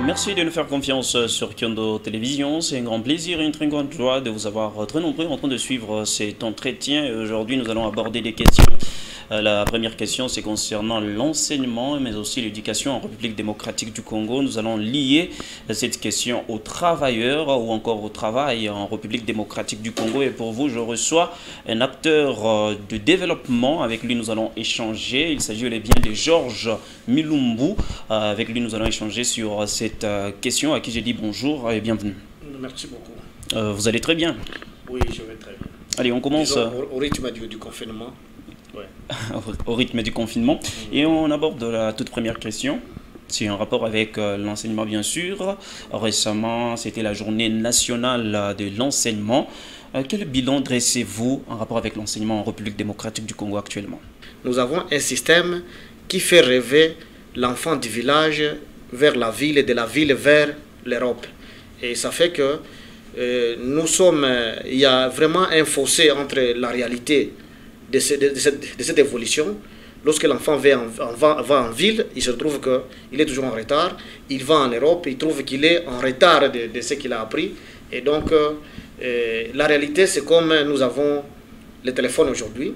Merci de nous faire confiance sur Kyondo Télévision. C'est un grand plaisir et une très grande joie de vous avoir très nombreux en train de suivre cet entretien. Aujourd'hui, nous allons aborder des questions. La première question, c'est concernant l'enseignement, mais aussi l'éducation en République démocratique du Congo. Nous allons lier cette question aux travailleurs ou encore au travail en République démocratique du Congo. Et pour vous, je reçois un acteur de développement. Avec lui, nous allons échanger. Il s'agit bien de Georges Milumbu. Avec lui, nous allons échanger sur cette question à qui j'ai dit bonjour et bienvenue. Merci beaucoup. Vous allez très bien? Oui, je vais très bien. Allez, on commence. Disons, au rythme du confinement. Ouais. Au rythme du confinement. Et on aborde la toute première question. C'est en rapport avec l'enseignement, bien sûr. Récemment, c'était la journée nationale de l'enseignement. Quel bilan dressez-vous en rapport avec l'enseignement en République démocratique du Congo actuellement? Nous avons un système qui fait rêver l'enfant du village vers la ville et de la ville vers l'Europe. Et ça fait que il y a vraiment un fossé entre la réalité de cette évolution. Lorsque l'enfant va en ville, il se trouve qu'il est toujours en retard. Il va en Europe, il trouve qu'il est en retard de ce qu'il a appris. Et donc, la réalité, c'est comme nous avons le téléphone aujourd'hui.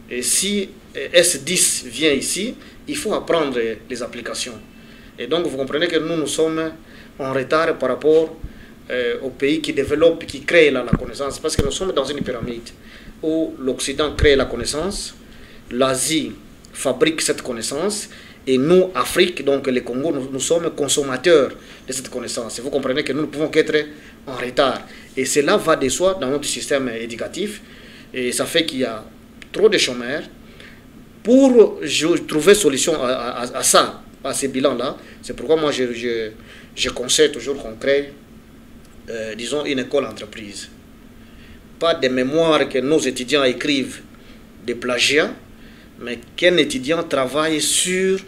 Et si S10 vient ici, il faut apprendre les applications. Et donc, vous comprenez que nous sommes en retard par rapport aux pays qui développent, qui créent la connaissance. Parce que nous sommes dans une pyramide où l'Occident crée la connaissance, l'Asie fabrique cette connaissance, et nous, Afrique, donc le Congo, nous sommes consommateurs de cette connaissance. Et vous comprenez que nous ne pouvons qu'être en retard. Et cela va de soi dans notre système éducatif, et ça fait qu'il y a trop de chômeurs. Pour trouver solution à ça, à ces bilans-là, c'est pourquoi moi je conseille toujours qu'on crée, disons, une école entreprise. Pas des mémoires que nos étudiants écrivent des plagiats, mais qu'un étudiant travaille sur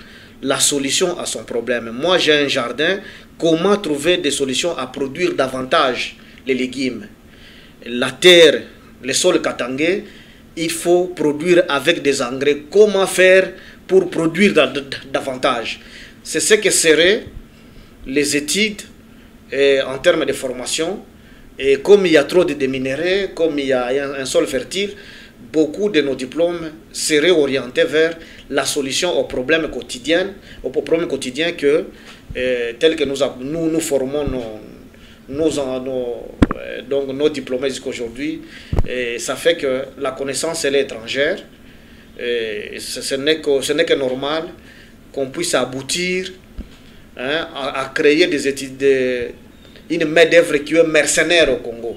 la solution à son problème. Moi, j'ai un jardin, comment trouver des solutions à produire davantage les légumes? La terre, le sol katangé, il faut produire avec des engrais. Comment faire pour produire davantage? C'est ce que seraient les études en termes de formation. Et comme il y a trop de minerais, comme il y a un sol fertile, beaucoup de nos diplômes seraient orientés vers la solution aux problèmes quotidiens, tels que nous formons nos diplômés jusqu'à aujourd'hui. Ça fait que la connaissance, elle est étrangère. Ce n'est que normal qu'on puisse aboutir à créer des études, une main-d'œuvre qui est mercenaire au Congo.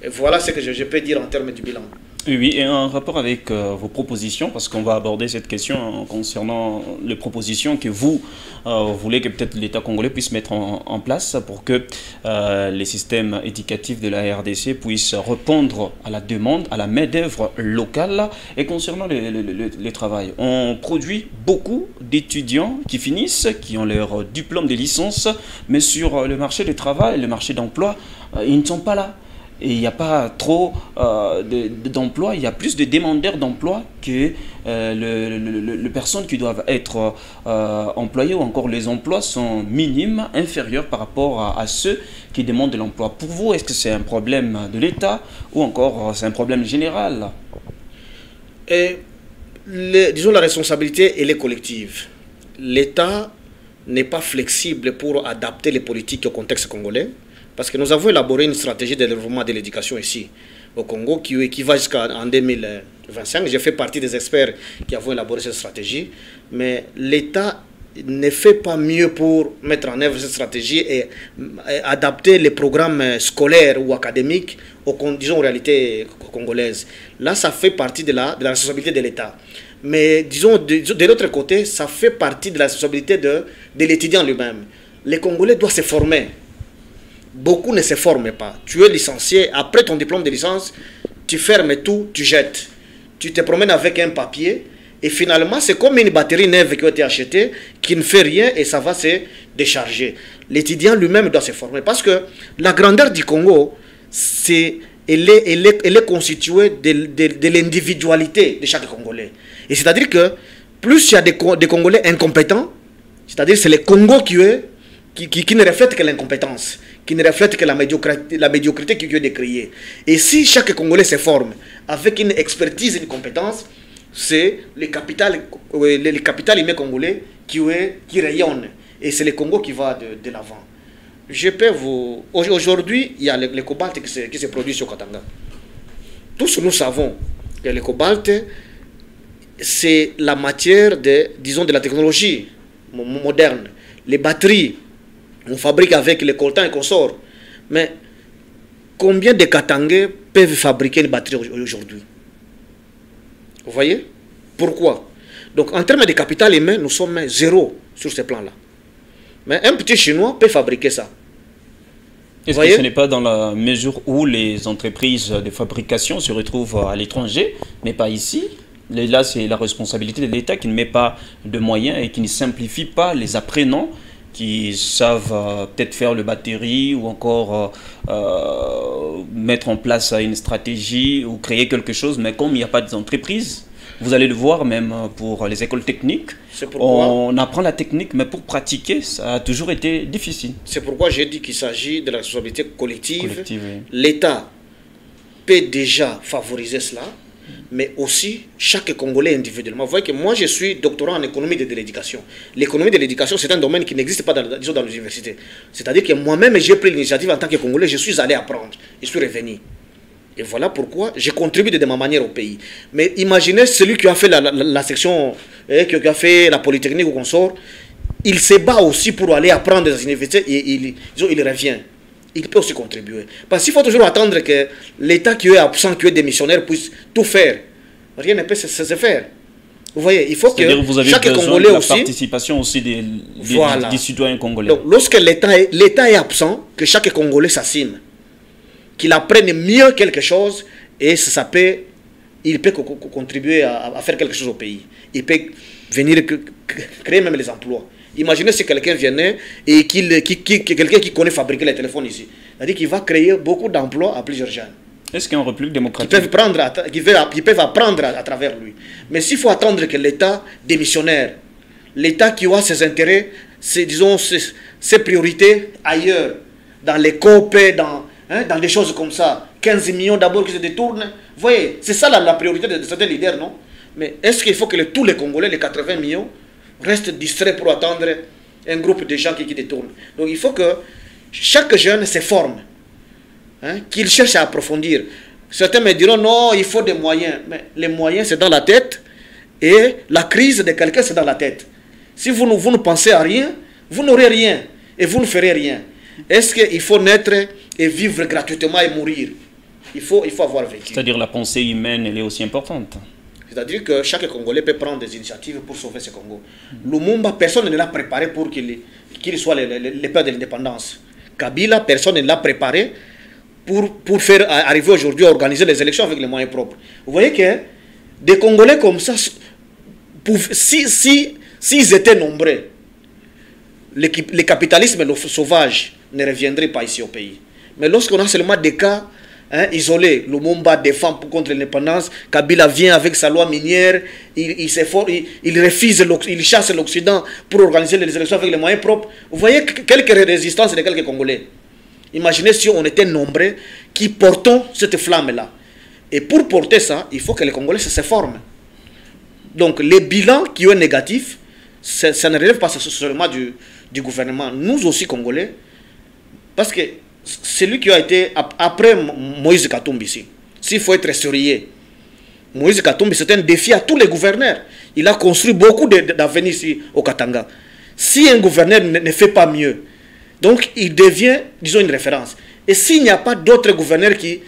Et voilà ce que je peux dire en termes du bilan. Oui, et en rapport avec vos propositions, parce qu'on va aborder cette question concernant les propositions que vous voulez que peut-être l'État congolais puisse mettre en place pour que les systèmes éducatifs de la RDC puissent répondre à la demande, à la main-d'œuvre locale. Et concernant le travail, on produit beaucoup d'étudiants qui finissent, qui ont leur diplôme de licence, mais sur le marché du travail, le marché d'emploi, ils ne sont pas là. Et il n'y a pas trop d'emplois, il y a plus de demandeurs d'emploi que les personnes qui doivent être employées, ou encore les emplois sont minimes, inférieurs par rapport à ceux qui demandent de l'emploi. Pour vous, est-ce que c'est un problème de l'État ou encore c'est un problème général? Disons, la responsabilité, elle est collective. L'État n'est pas flexible pour adapter les politiques au contexte congolais. Parce que nous avons élaboré une stratégie de développement de l'éducation ici au Congo qui va jusqu'en 2025. J'ai fait partie des experts qui avons élaboré cette stratégie. Mais l'État ne fait pas mieux pour mettre en œuvre cette stratégie et adapter les programmes scolaires ou académiques aux réalités congolaises. Là, ça fait partie de la responsabilité de l'État. Mais disons, de l'autre côté, ça fait partie de la responsabilité de l'étudiant lui-même. Les Congolais doivent se former. Beaucoup ne se forment pas. Tu es licencié, après ton diplôme de licence, tu fermes tout, tu jettes. Tu te promènes avec un papier et finalement, c'est comme une batterie neuve qui a été achetée, qui ne fait rien et ça va se décharger. L'étudiant lui-même doit se former parce que la grandeur du Congo, elle est constituée de l'individualité de chaque Congolais. Et c'est-à-dire que plus il y a des Congolais incompétents, c'est-à-dire c'est le Congo qui qui ne reflète que l'incompétence, qui ne reflète que la médiocrité qui est décriée. Et si chaque Congolais se forme avec une expertise et une compétence, c'est le capital humain congolais qui rayonne. Et c'est le Congo qui va de l'avant. Je peux vous... Aujourd'hui, il y a le cobalt qui se produit sur Katanga. Tous nous savons que le cobalt, c'est la matière disons, de la technologie moderne. Les batteries, on fabrique avec les coltans et consorts. Mais combien de Katangais peuvent fabriquer une batterie aujourd'hui? Vous voyez? Pourquoi? Donc en termes de capital humain, nous sommes zéro sur ce plan-là. Mais un petit Chinois peut fabriquer ça. Est-ce que ce n'est pas dans la mesure où les entreprises de fabrication se retrouvent à l'étranger, mais pas ici? Là, c'est la responsabilité de l'État qui ne met pas de moyens et qui ne simplifie pas les apprenants qui savent peut-être faire le batterie ou encore mettre en place une stratégie ou créer quelque chose. Mais comme il n'y a pas d'entreprise, vous allez le voir même pour les écoles techniques, on apprend la technique, mais pour pratiquer, ça a toujours été difficile. C'est pourquoi j'ai dit qu'il s'agit de la responsabilité collective. Oui. L'État peut déjà favoriser cela, mais aussi chaque Congolais individuellement. Vous voyez que moi, je suis doctorant en économie de l'éducation. L'économie de l'éducation, c'est un domaine qui n'existe pas dans les universités. C'est-à-dire que moi-même, j'ai pris l'initiative en tant que Congolais, je suis allé apprendre, je suis revenu. Et voilà pourquoi je contribue de ma manière au pays. Mais imaginez celui qui a fait la section, qui a fait la polytechnique ou consort, il se bat aussi pour aller apprendre dans les universités et il revient. Il peut aussi contribuer. Parce qu'il faut toujours attendre que l'État qui est absent, qui est démissionnaire, puisse tout faire. Rien ne peut se faire. Vous voyez, il faut que chaque Congolais aussi... la participation aussi des citoyens congolais. Donc, lorsque l'État est absent, que chaque Congolais s'assigne, qu'il apprenne mieux quelque chose, et il peut contribuer à faire quelque chose au pays. Il peut venir créer même les emplois. Imaginez si quelqu'un venait et quelqu'un qui connaît fabriquer les téléphones ici. C'est-à-dire qu'il va créer beaucoup d'emplois à plusieurs jeunes. Est-ce qu'il y a une république démocratique qui peuvent apprendre à travers lui. Mais s'il faut attendre que l'État démissionnaire, l'État qui a ses intérêts, disons, ses priorités ailleurs, dans les COP, dans des choses comme ça, 15 millions d'abord qui se détournent, vous voyez, c'est ça la priorité de certains leaders, non? Mais est-ce qu'il faut que tous les Congolais, les 80 millions, restent distraits pour attendre un groupe de gens qui détournent? Donc il faut que chaque jeune se forme, qu'il cherche à approfondir. Certains me diront non, il faut des moyens. Mais les moyens, c'est dans la tête, et la crise de quelqu'un, c'est dans la tête. Si vous ne pensez à rien, vous n'aurez rien, et vous ne ferez rien. Est-ce qu'il faut naître et vivre gratuitement et mourir? Il faut avoir vécu. C'est-à-dire la pensée humaine, elle est aussi importante. C'est-à-dire que chaque Congolais peut prendre des initiatives pour sauver ce Congo. Lumumba, personne ne l'a préparé pour qu'il soit le père de l'indépendance. Kabila, personne ne l'a préparé pour faire arriver aujourd'hui à organiser les élections avec les moyens propres. Vous voyez que des Congolais comme ça, s'ils étaient nombreux, le capitalisme sauvage ne reviendrait pas ici au pays. Mais lorsqu'on a seulement des cas isolés, Lumumba défend contre l'indépendance, Kabila vient avec sa loi minière, il refuse, il chasse l'Occident pour organiser les élections avec les moyens propres. Vous voyez quelques résistances de quelques Congolais. Imaginez si on était nombreux qui portons cette flamme-là. Et pour porter ça, il faut que les Congolais se forment. Donc les bilans qui sont négatifs, ça ne relève pas seulement du gouvernement. Nous aussi, Congolais, parce que celui qui a été après Moïse Katumbi ici, s'il faut être sérieux, Moïse Katumbi, c'est un défi à tous les gouverneurs. Il a construit beaucoup d'avenir ici au Katanga. Si un gouverneur ne fait pas mieux, donc il devient, disons, une référence. Et s'il n'y a pas d'autres gouverneurs qui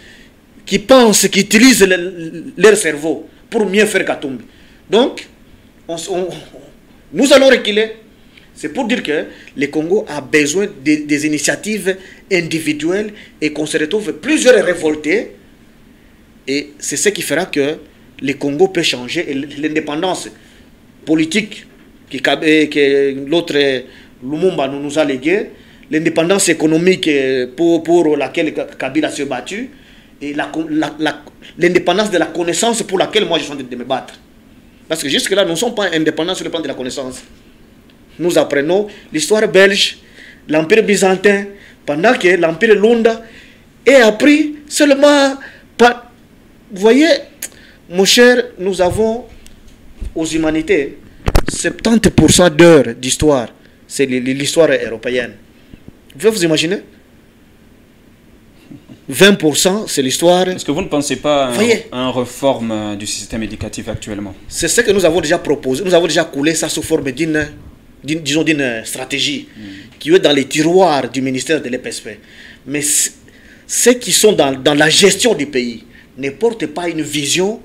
pensent, qui utilisent leur cerveau pour mieux faire Katumbi, donc nous allons reculer. C'est pour dire que le Congo a besoin des initiatives individuelles et qu'on se retrouve plusieurs révoltés. Et c'est ce qui fera que le Congo peut changer. Et l'indépendance politique que l'autre Lumumba nous a léguée, l'indépendance économique pour laquelle Kabila s'est battu, et l'indépendance de la connaissance pour laquelle moi je suis en train de me battre. Parce que jusque-là, nous ne sommes pas indépendants sur le plan de la connaissance. Nous apprenons l'histoire belge, l'Empire byzantin, pendant que l'Empire Lunda est appris seulement par... Vous voyez, mon cher, nous avons aux humanités 70% d'heures d'histoire. C'est l'histoire européenne. Vous pouvez vous imaginer? 20%, c'est l'histoire. Est-ce que vous ne pensez pas à une réforme du système éducatif actuellement? C'est ce que nous avons déjà proposé. Nous avons déjà coulé ça sous forme d'une stratégie qui est dans les tiroirs du ministère de l'EPSP. Mais ceux qui sont dans la gestion du pays ne portent pas une vision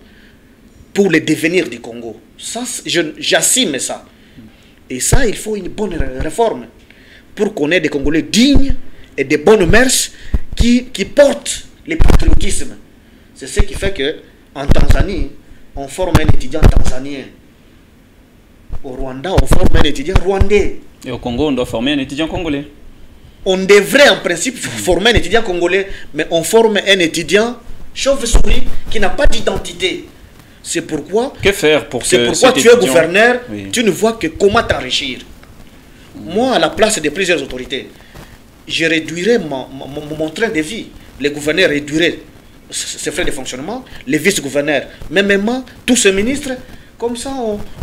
pour le devenir du Congo. Ça, j'assume ça. Et ça, il faut une bonne réforme pour qu'on ait des Congolais dignes et des bonnes mœurs qui portent le patriotisme. C'est ce qui fait qu'en Tanzanie, on forme un étudiant tanzanien. Au Rwanda, on forme un étudiant rwandais. Et au Congo, on doit former un étudiant congolais. On devrait en principe former un étudiant congolais, mais on forme un étudiant chauve-souris qui n'a pas d'identité. C'est pourquoi, que faire pour c'est pourquoi tu es gouverneur, tu ne vois que comment t'enrichir. Moi, à la place de plusieurs autorités, je réduirais mon train de vie. Les gouverneurs réduiraient ses frais de fonctionnement, les vice-gouverneurs, même tous ces ministres. Comme ça,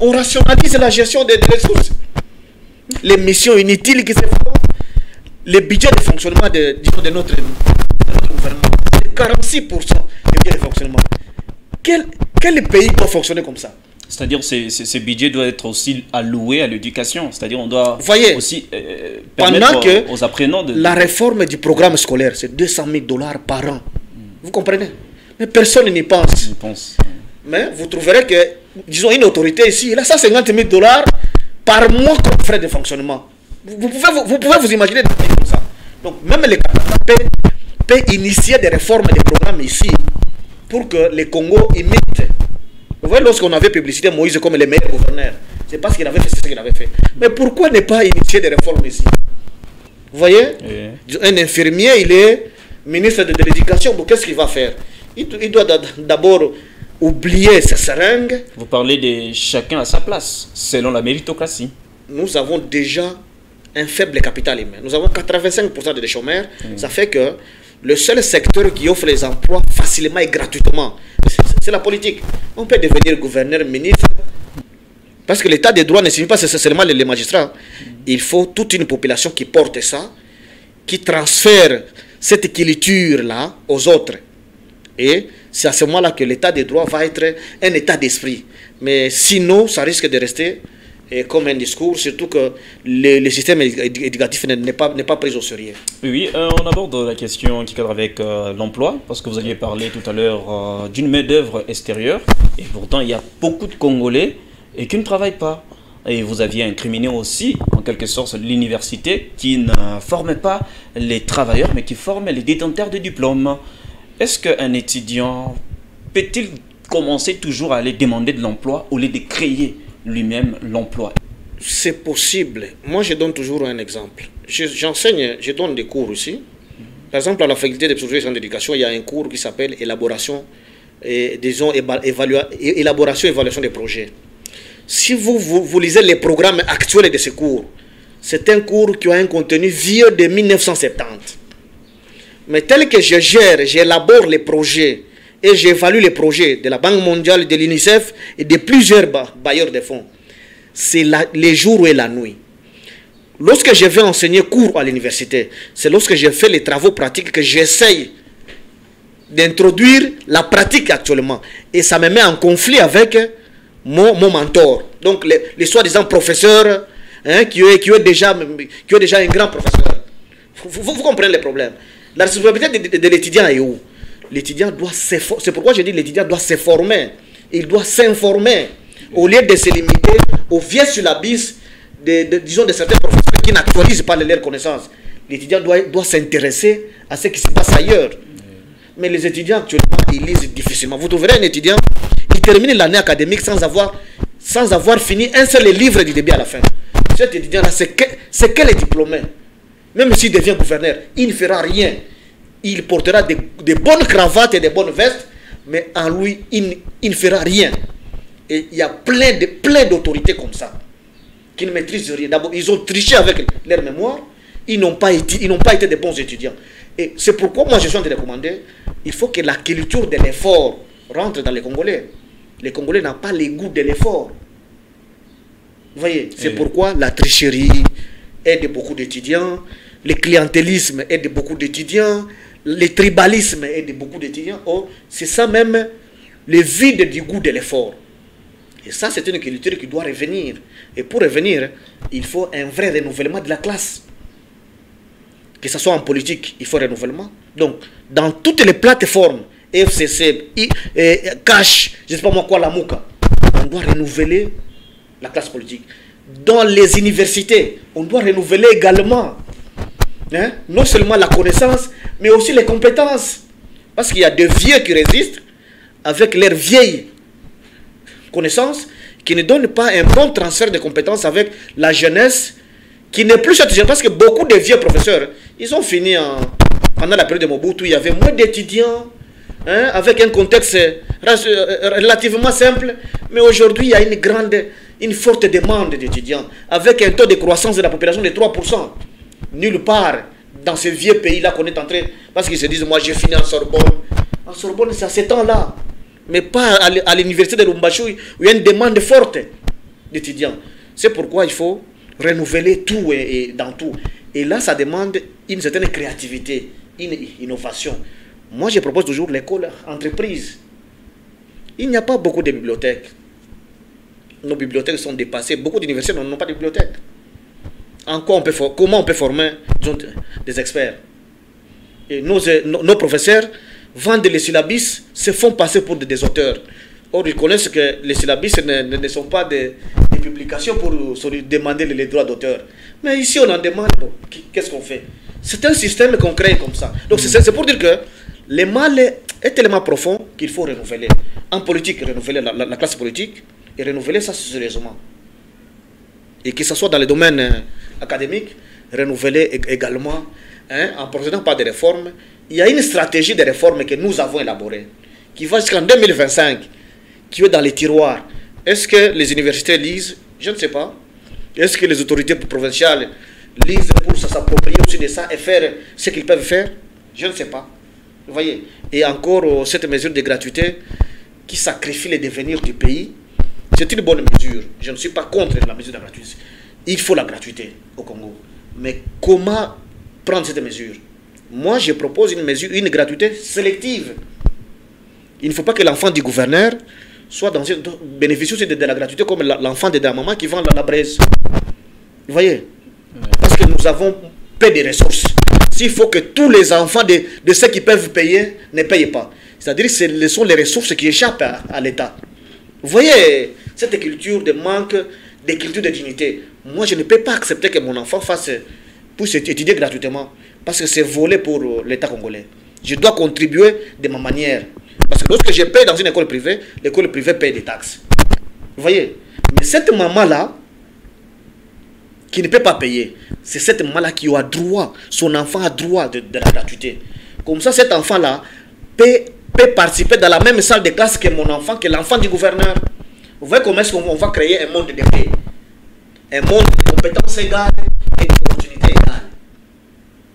on rationalise la gestion des ressources. Les missions inutiles qui se font, les budgets de fonctionnement de notre gouvernement, c'est 46% des budgets de fonctionnement. Quel pays doit fonctionner comme ça? C'est-à-dire que ces budgets doivent être aussi alloués à l'éducation. C'est-à-dire qu'on doit aussi permettre aux apprenants de... La réforme du programme scolaire, c'est 200 000 $ par an. Vous comprenez? Mais personne n'y pense. Mais vous trouverez que, disons, une autorité ici, il a 150 000 $ par mois comme frais de fonctionnement. Vous pouvez vous imaginer des pays comme ça. Donc, même les Canadiens peuvent initier des réformes des programmes ici pour que les Congo imitent. Vous voyez, lorsqu'on avait publicité Moïse comme le meilleur gouverneur, c'est parce qu'il avait fait ce qu'il avait fait. Mais pourquoi ne pas initier des réformes ici? Vous voyez, un infirmier, il est ministre de l'éducation, qu'est-ce qu'il va faire? Il doit d'abord oublier ses seringues. Vous parlez de chacun à sa place, selon la méritocratie. Nous avons déjà un faible capital humain. Nous avons 85% de chômeurs. Ça fait que le seul secteur qui offre les emplois facilement et gratuitement, c'est la politique. On peut devenir gouverneur, ministre, parce que l'état des droits ne signifie pas seulement les magistrats. Il faut toute une population qui porte ça, qui transfère cette équilibre-là aux autres. Et c'est à ce moment-là que l'état des droits va être un état d'esprit. Mais sinon, ça risque de rester comme un discours, surtout que le système éducatif n'est pas pris au sérieux. Oui, on aborde la question qui cadre avec l'emploi, parce que vous aviez parlé tout à l'heure d'une main-d'œuvre extérieure, et pourtant il y a beaucoup de Congolais qui ne travaillent pas. Et vous aviez incriminé aussi, en quelque sorte, l'université qui ne forme pas les travailleurs, mais qui forme les détenteurs de diplômes. Est-ce qu'un étudiant peut-il commencer toujours à aller demander de l'emploi au lieu de créer lui-même l'emploi? C'est possible. Moi, je donne toujours un exemple. J'enseigne, je donne des cours aussi. Par exemple, à la faculté de psychologie et d'éducation, il y a un cours qui s'appelle élaboration et évaluation des projets. Si vous lisez les programmes actuels de ce cours, c'est un cours qui a un contenu vieux de 1970. Mais tel que je gère, j'élabore les projets et j'évalue les projets de la Banque mondiale, de l'UNICEF et de plusieurs bailleurs de fonds, c'est les jours et la nuit. Lorsque je vais enseigner cours à l'université, c'est lorsque je fais les travaux pratiques que j'essaye d'introduire la pratique actuellement. Et ça me met en conflit avec mon mentor. Donc les soi-disant professeurs qui est déjà un grand professeur. Vous comprenez le problème. La responsabilité de l'étudiant est où? L'étudiant doit s'efforcer. C'est pourquoi je dis l'étudiant doit se former. Il doit s'informer. Au lieu de se limiter aux vieilles syllabus disons de certains professeurs qui n'actualisent pas leurs connaissances. L'étudiant doit s'intéresser à ce qui se passe ailleurs. Mais les étudiants actuellement, ils lisent difficilement. Vous trouverez un étudiant, il termine l'année académique sans avoir fini un seul livre du début à la fin. Cet étudiant-là, c'est quel est diplômé? Même s'il devient gouverneur, il ne fera rien. Il portera des bonnes cravates et des bonnes vestes, mais en lui, il ne fera rien. Et il y a plein d'autorités comme ça, qui ne maîtrisent rien. D'abord, ils ont triché avec leur mémoire, ils n'ont pas été de bons étudiants. Et c'est pourquoi moi je suis en train de recommander, il faut que la culture de l'effort rentre dans les Congolais. Les Congolais n'ont pas le goût de l'effort. Vous voyez, c'est pourquoi la tricherie aide beaucoup d'étudiants, le clientélisme aide beaucoup d'étudiants, le tribalisme aide beaucoup d'étudiants. Oh, c'est ça même, le vide du goût de l'effort. Et ça, c'est une culture qui doit revenir. Et pour revenir, il faut un vrai renouvellement de la classe. Que ce soit en politique, il faut renouvellement. Donc, dans toutes les plateformes, FCC, Cash, je ne sais pas moi quoi, la Mouka, on doit renouveler la classe politique. Dans les universités, on doit renouveler également, hein, non seulement la connaissance, mais aussi les compétences. Parce qu'il y a des vieux qui résistent avec leurs vieilles connaissances, qui ne donnent pas un bon transfert de compétences avec la jeunesse, qui n'est plus étudiante. Parce que beaucoup de vieux professeurs, ils ont fini pendant la période de Mobutu, il y avait moins d'étudiants, hein, avec un contexte relativement simple, mais aujourd'hui, il y a une forte demande d'étudiants, avec un taux de croissance de la population de 3%. Nulle part dans ce vieux pays-là qu'on est entré, parce qu'ils se disent, moi j'ai fini en Sorbonne. En Sorbonne, c'est à ce temps-là, mais pas à l'université de Lubumbashi, où il y a une demande forte d'étudiants. C'est pourquoi il faut renouveler tout et dans tout. Et là, ça demande une certaine créativité, une innovation. Moi, je propose toujours l'école entreprise. Il n'y a pas beaucoup de bibliothèques. Nos bibliothèques sont dépassées. Beaucoup d'universités n'ont pas de bibliothèque. Comment on peut former, disons, des experts? Et nos professeurs vendent les syllabus, se font passer pour des auteurs. Or, ils connaissent que les syllabus ne sont pas des publications pour demander les droits d'auteur. Mais ici, on en demande. Qu'est-ce qu'on fait? C'est un système qu'on crée comme ça. Donc, c'est pour dire que le mal est tellement profond qu'il faut renouveler. En politique, renouveler la classe politique et renouveler ça sérieusement. Et que ce soit dans le domaine académique, renouveler également, hein, en procédant par des réformes. Il y a une stratégie de réforme que nous avons élaborée, qui va jusqu'en 2025, qui est dans les tiroirs. Est-ce que les universités lisent? Je ne sais pas. Est-ce que les autorités provinciales lisent pour s'approprier aussi de ça et faire ce qu'ils peuvent faire? Je ne sais pas. Vous voyez? Et encore, cette mesure de gratuité qui sacrifie le devenir du pays, c'est une bonne mesure. Je ne suis pas contre la mesure de la gratuité. Il faut la gratuité au Congo. Mais comment prendre cette mesure? Moi, je propose une gratuité sélective. Il ne faut pas que l'enfant du gouverneur soit bénéficie aussi de la gratuité comme l'enfant de la maman qui vend la braise. Vous voyez? Parce que nous avons peu de ressources. S'il faut que tous les enfants de ceux qui peuvent payer ne payent pas. C'est-à-dire que ce sont les ressources qui échappent à l'État. Vous voyez cette culture de manque, de culture de dignité. Moi, je ne peux pas accepter que mon enfant puisse étudier gratuitement. Parce que c'est volé pour l'État congolais. Je dois contribuer de ma manière. Parce que lorsque je paye dans une école privée, l'école privée paye des taxes. Vous voyez? Mais cette maman-là, qui ne peut pas payer, c'est cette maman-là qui a droit, son enfant a droit de la gratuité. Comme ça, cet enfant-là peut participer dans la même salle de classe que mon enfant, que l'enfant du gouverneur. Vous voyez comment est-ce qu'on va créer un monde de paix? Un monde de compétences égales et d'opportunités égales.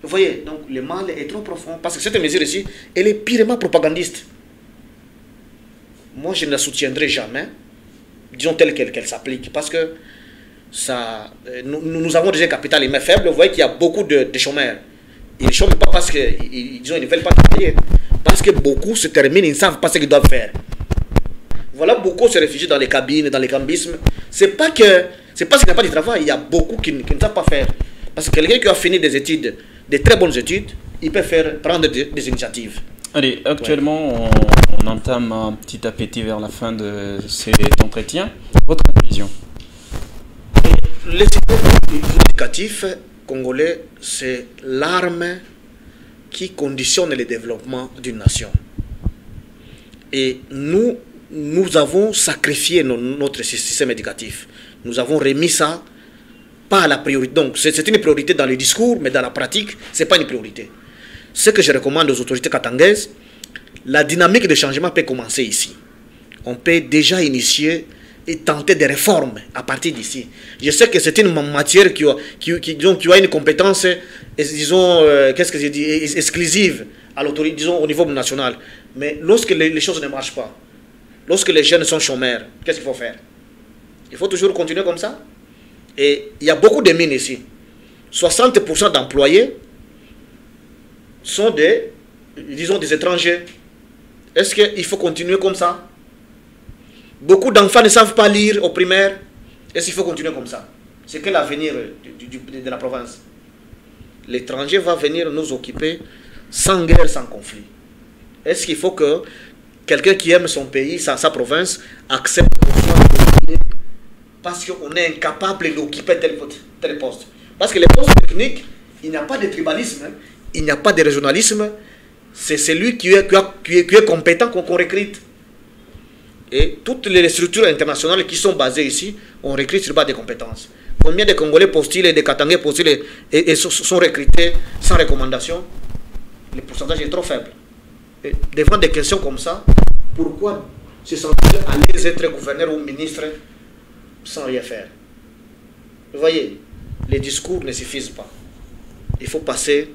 Vous voyez, donc le mal est trop profond. Parce que cette mesure ici, elle est purement propagandiste. Moi, je ne la soutiendrai jamais, disons telle qu'elle s'applique. Parce que nous avons déjà un capital humain faible. Vous voyez qu'il y a beaucoup de chômeurs. Ils ne chôment pas parce qu'ils ne veulent pas travailler. Parce que beaucoup se terminent, ils ne savent pas ce qu'ils doivent faire. Voilà, beaucoup se réfugient dans les cabines, dans les cambismes. C'est pas qu'il n'y a pas de travail. Il y a beaucoup qui ne savent pas faire. Parce que quelqu'un qui a fini des études, des très bonnes études, il peut prendre des initiatives. Allez, actuellement, on entame petit à petit vers la fin de cet entretien. Votre conclusion? Les systèmes éducatifs congolais, c'est l'arme qui conditionne le développement d'une nation. Et nous avons sacrifié notre système éducatif. Nous avons remis ça pas à la priorité. Donc, c'est une priorité dans le discours, mais dans la pratique, ce n'est pas une priorité. Ce que je recommande aux autorités katangaises, la dynamique de changement peut commencer ici. On peut déjà initier et tenter des réformes à partir d'ici. Je sais que c'est une matière qui a une compétence, disons, qu'est-ce que j'ai dit, exclusive à l'autorité, disons, au niveau national. Mais lorsque les choses ne marchent pas, lorsque les jeunes sont chômeurs, qu'est-ce qu'il faut faire? Il faut toujours continuer comme ça. Et il y a beaucoup de mines ici. 60% d'employés sont disons, des étrangers. Est-ce qu'il faut continuer comme ça? Beaucoup d'enfants ne savent pas lire au primaire. Est-ce qu'il faut continuer comme ça? C'est quel l'avenir de la province? L'étranger va venir nous occuper sans guerre, sans conflit. Est-ce qu'il faut que quelqu'un qui aime son pays, sa province, accepte parce qu'on est incapable d'occuper tel poste? Parce que les postes techniques, il n'y a pas de tribalisme, hein, il n'y a pas de régionalisme. C'est celui qui est compétent qu'on recrute. Et toutes les structures internationales qui sont basées ici, on recrute sur base des compétences. Combien de Congolais postulent et de Katangais postulent et sont recrutés sans recommandation? Le pourcentage est trop faible. Et devant des questions comme ça, pourquoi se sentir à l'aise être gouverneur ou ministre sans rien faire? Vous voyez, les discours ne suffisent pas. Il faut passer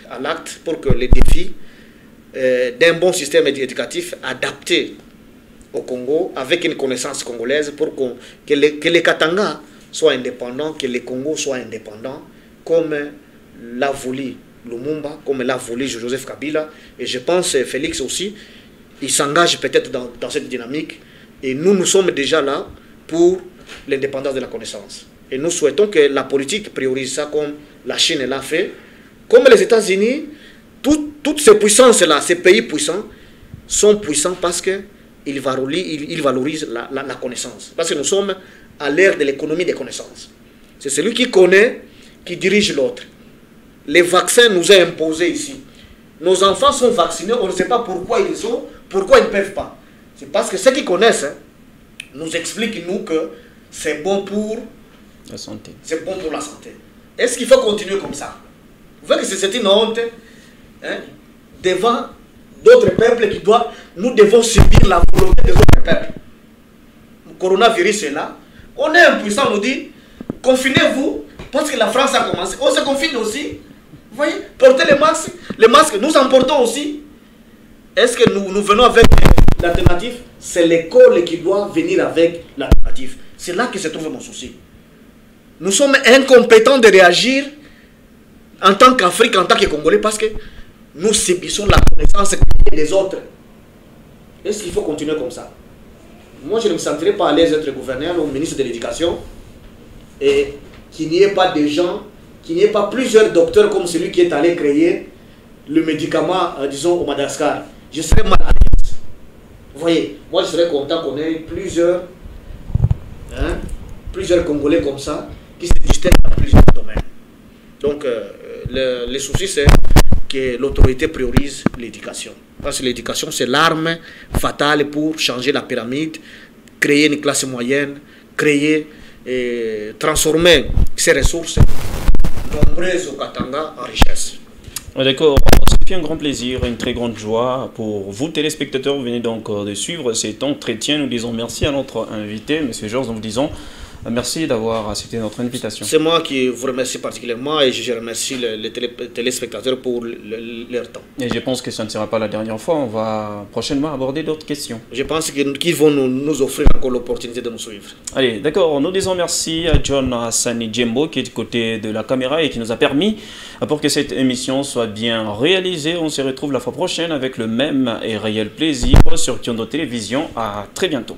à l'acte pour que les défis d'un bon système éducatif adapté au Congo, avec une connaissance congolaise, pour que les Katanga soient indépendants, que les Congo soient indépendants, comme l'a voulu Lumumba, comme l'a voulu Joseph Kabila. Et je pense que Félix aussi, il s'engage peut-être dans cette dynamique. Et nous sommes déjà là pour l'indépendance de la connaissance. Et nous souhaitons que la politique priorise ça comme la Chine l'a fait. Comme les États-Unis, toutes ces puissances-là, ces pays puissants, sont puissants parce qu'ils valorisent la connaissance. Parce que nous sommes à l'ère de l'économie des connaissances. C'est celui qui connaît qui dirige l'autre. Les vaccins nous ont imposés ici. Nos enfants sont vaccinés, on ne sait pas pourquoi ils ne peuvent pas. C'est parce que ceux qui connaissent nous expliquent, nous, que c'est bon pour la santé. C'est bon pour la santé. Est-ce qu'il faut continuer comme ça? Vous voyez que c'est une honte, hein, devant d'autres peuples qui doivent... Nous devons subir la volonté des autres peuples. Le coronavirus est là. On est impuissant, on nous dit, confinez-vous, parce que la France a commencé. On se confine aussi. Vous voyez, portez les masques, nous en portons aussi. Est-ce que nous venons avec l'alternative? C'est l'école qui doit venir avec l'alternative. C'est là que se trouve mon souci. Nous sommes incompétents de réagir en tant qu'Afrique, en tant que Congolais, parce que nous subissons la connaissance des autres. Est-ce qu'il faut continuer comme ça? Moi, je ne me sentirais pas à l'aise d'être gouverneur ou ministre de l'Éducation et qu'il n'y ait pas de gens, qu'il n'y ait pas plusieurs docteurs comme celui qui est allé créer le médicament, disons, au Madagascar. Je serais mal à l'aise. Vous voyez, moi, je serais content qu'on ait plusieurs Congolais comme ça qui se distinguent dans plusieurs domaines. Donc, le souci, c'est que l'autorité priorise l'éducation. Parce que l'éducation, c'est l'arme fatale pour changer la pyramide, créer une classe moyenne, créer et transformer ces ressources nombreuses au Katanga en richesse. D'accord, c'est un grand plaisir, une très grande joie pour vous téléspectateurs. Vous venez donc de suivre cet entretien. Nous disons merci à notre invité, M. Georges. Nous vous disons merci d'avoir accepté notre invitation. C'est moi qui vous remercie particulièrement et je remercie les téléspectateurs pour leur temps. Et je pense que ça ne sera pas la dernière fois. On va prochainement aborder d'autres questions. Je pense qu'ils vont nous offrir encore l'opportunité de nous suivre. Allez, d'accord. Nous disons merci à John Hassani Djembo qui est du côté de la caméra et qui nous a permis pour que cette émission soit bien réalisée. On se retrouve la fois prochaine avec le même et réel plaisir sur Kyondo Télévision. À très bientôt.